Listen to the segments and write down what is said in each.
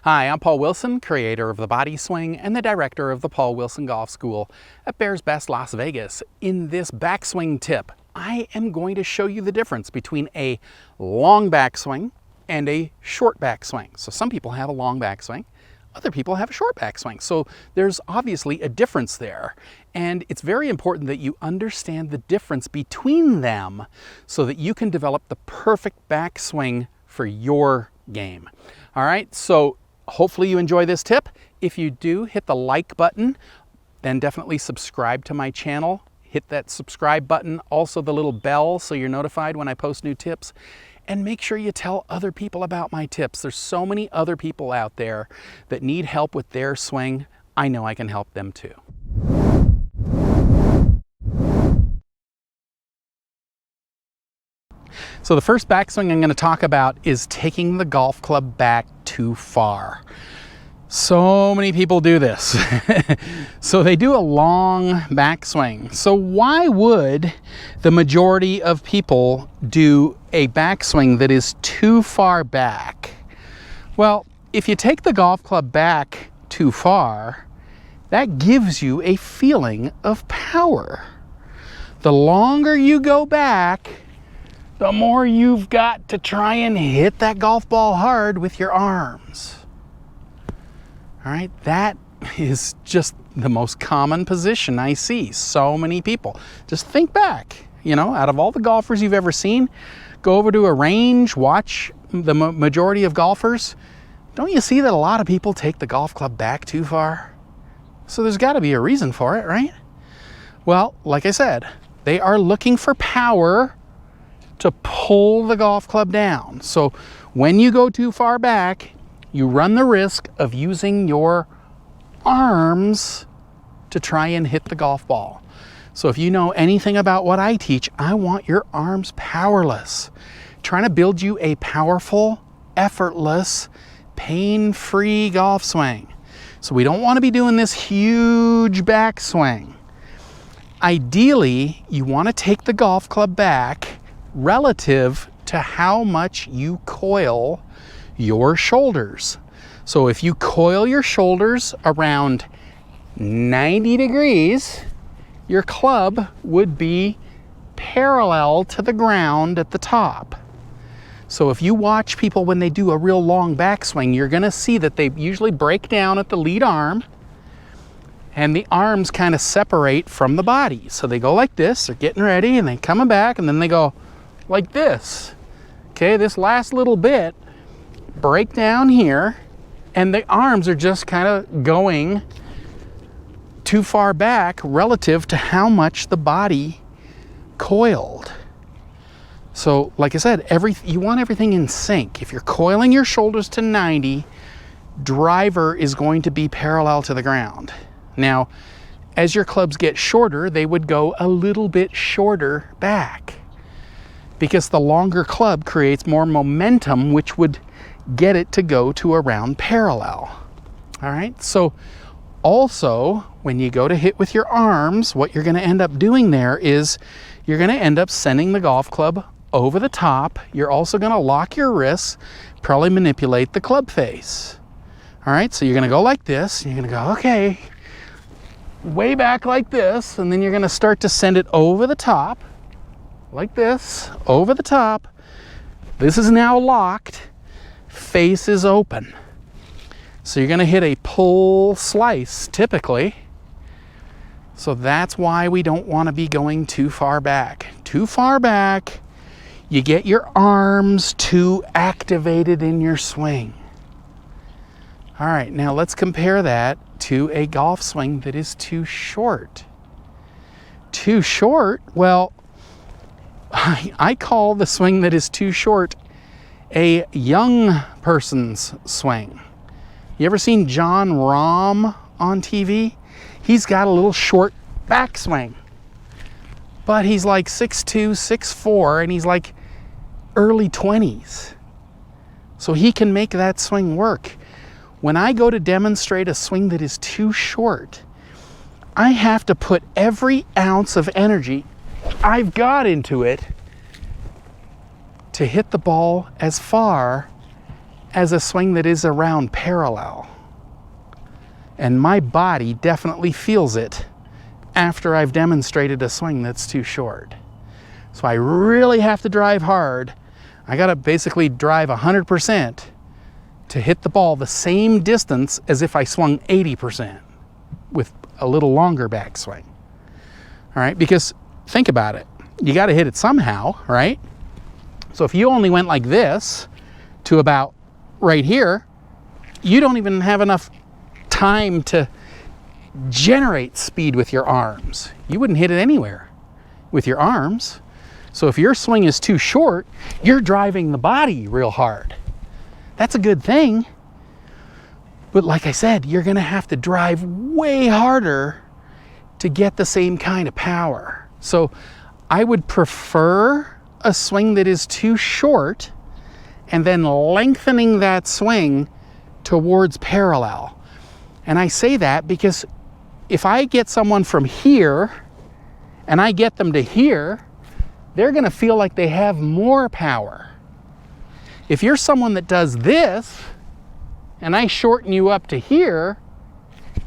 Hi, I'm Paul Wilson, creator of the Body Swing and the director of the Paul Wilson Golf School at Bears Best Las Vegas. In this backswing tip, I am going to show you the difference between a long backswing and a short backswing. So some people have a long backswing, other people have a short backswing. So there's obviously a difference there. And it's very important that you understand the difference between them so that you can develop the perfect backswing for your game. All right, so hopefully you enjoy this tip. If you do, hit the like button, then definitely subscribe to my channel. Hit that subscribe button, also the little bell so you're notified when I post new tips. And make sure you tell other people about my tips. There's so many other people out there that need help with their swing. I know I can help them too. So the first backswing I'm going to talk about is taking the golf club back too far. So many people do this. So they do a long backswing. So why would the majority of people do a backswing that is too far back? Well, if you take the golf club back too far, that gives you a feeling of power. The longer you go back, the more you've got to try and hit that golf ball hard with your arms. All right, that is just the most common position I see. So many people. Just think back, you know, out of all the golfers you've ever seen, go over to a range, watch the majority of golfers. Don't you see that a lot of people take the golf club back too far? So there's got to be a reason for it, right? Well, like I said, they are looking for power to pull the golf club down. So when you go too far back, you run the risk of using your arms to try and hit the golf ball. So if you know anything about what I teach, I want your arms powerless. Trying to build you a powerful, effortless, pain-free golf swing. So we don't want to be doing this huge backswing. Ideally, you want to take the golf club back relative to how much you coil your shoulders. So if you coil your shoulders around 90 degrees, your club would be parallel to the ground at the top. So if you watch people when they do a real long backswing, you're going to see that they usually break down at the lead arm and the arms kind of separate from the body. So they go like this, they're getting ready, and they coming back, and then they go like this. Okay, this last little bit, break down here, and the arms are just kind of going too far back relative to how much the body coiled. So like I said, you want everything in sync. If you're coiling your shoulders to 90, driver is going to be parallel to the ground. Now, as your clubs get shorter, they would go a little bit shorter back, because the longer club creates more momentum, which would get it to go to around parallel. All right, so also when you go to hit with your arms, what you're going to end up doing there is you're going to end up sending the golf club over the top. You're also going to lock your wrists, probably manipulate the club face. All right, so you're going to go like this, and you're going to go, okay, way back like this, and then you're going to start to send it over the top like this, over the top. This is now locked, face is open. So you're going to hit a pull slice typically. So that's why we don't want to be going too far back. Too far back, you get your arms too activated in your swing. All right, now let's compare that to a golf swing that is too short. Too short, well, I call the swing that is too short a young person's swing. You ever seen John Rahm on TV? He's got a little short backswing, but he's like 6'2", 6'4", and he's like early 20s. So he can make that swing work. When I go to demonstrate a swing that is too short, I have to put every ounce of energy I've got into it to hit the ball as far as a swing that is around parallel. And my body definitely feels it after I've demonstrated a swing that's too short. So I really have to drive hard. I gotta basically drive 100% to hit the ball the same distance as if I swung 80% with a little longer backswing. All right, because think about it. You gotta hit it somehow, right? So if you only went like this to about right here, you don't even have enough time to generate speed with your arms. You wouldn't hit it anywhere with your arms. So if your swing is too short, you're driving the body real hard. That's a good thing. But like I said, you're gonna have to drive way harder to get the same kind of power. So I would prefer a swing that is too short and then lengthening that swing towards parallel. And I say that because if I get someone from here and I get them to here, they're gonna feel like they have more power. If you're someone that does this and I shorten you up to here,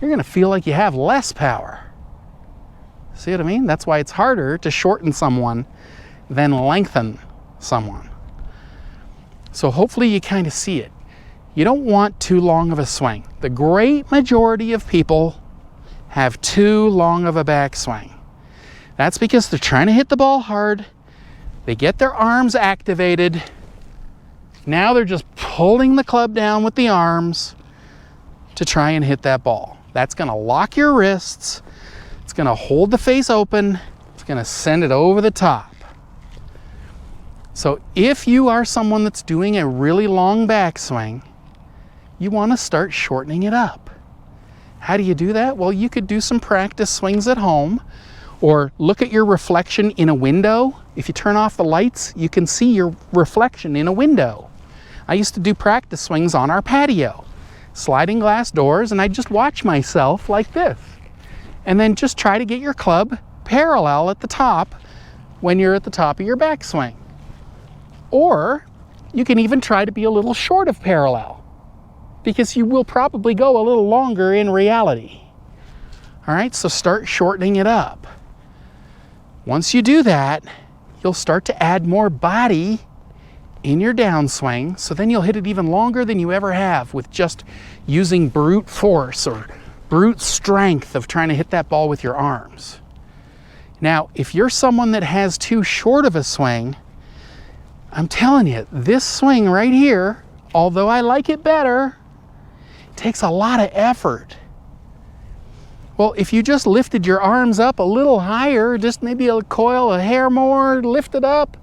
you're gonna feel like you have less power. See what I mean? That's why it's harder to shorten someone than lengthen someone. So hopefully you kind of see it. You don't want too long of a swing. The great majority of people have too long of a backswing. That's because they're trying to hit the ball hard. They get their arms activated. Now they're just pulling the club down with the arms to try and hit that ball. That's gonna lock your wrists. It's gonna hold the face open. It's gonna send it over the top. So if you are someone that's doing a really long backswing, you wanna start shortening it up. How do you do that? Well, you could do some practice swings at home or look at your reflection in a window. If you turn off the lights, you can see your reflection in a window. I used to do practice swings on our patio, sliding glass doors, and I'd just watch myself like this. And then just try to get your club parallel at the top when you're at the top of your backswing. Or you can even try to be a little short of parallel, because you will probably go a little longer in reality. All right, so start shortening it up. Once you do that, you'll start to add more body in your downswing, so then you'll hit it even longer than you ever have with just using brute force or brute strength of trying to hit that ball with your arms. Now, if you're someone that has too short of a swing, I'm telling you, this swing right here, although I like it better, takes a lot of effort. Well, if you just lifted your arms up a little higher, just maybe a coil a hair more, lift it up,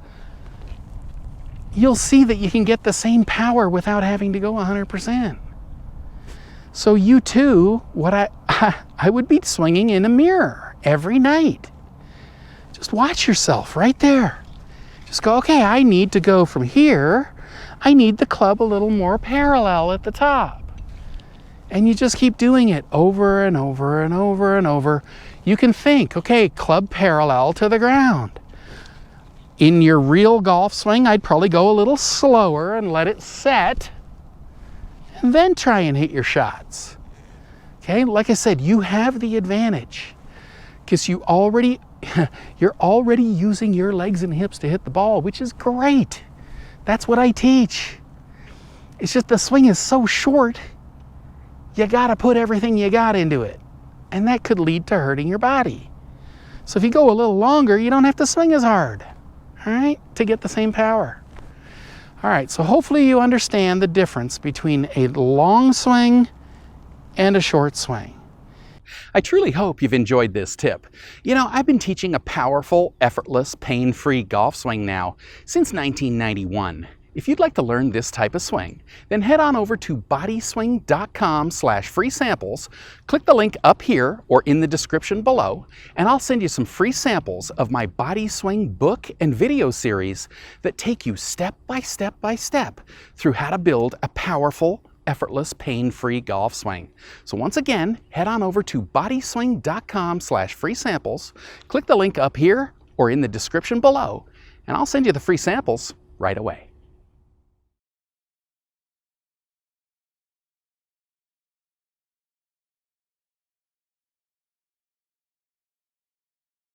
you'll see that you can get the same power without having to go 100%. So you too, what I would be swinging in a mirror every night. Just watch yourself right there. Just go, okay, I need to go from here. I need the club a little more parallel at the top. And you just keep doing it over and over and over and over. You can think, okay, club parallel to the ground. In your real golf swing, I'd probably go a little slower and let it set, and then try and hit your shots. Okay, like I said, you have the advantage because you're already using your legs and hips to hit the ball, which is great. That's what I teach. It's just the swing is so short, you gotta put everything you got into it, and that could lead to hurting your body. So if you go a little longer, you don't have to swing as hard, all right, to get the same power. All right, so hopefully you understand the difference between a long swing and a short swing. I truly hope you've enjoyed this tip. You know, I've been teaching a powerful, effortless, pain-free golf swing now since 1991. If you'd like to learn this type of swing, then head on over to bodyswing.com/free samples, click the link up here or in the description below, and I'll send you some free samples of my Body Swing book and video series that take you step by step by step through how to build a powerful, effortless, pain-free golf swing. So once again, head on over to bodyswing.com/free samples, click the link up here or in the description below, and I'll send you the free samples right away.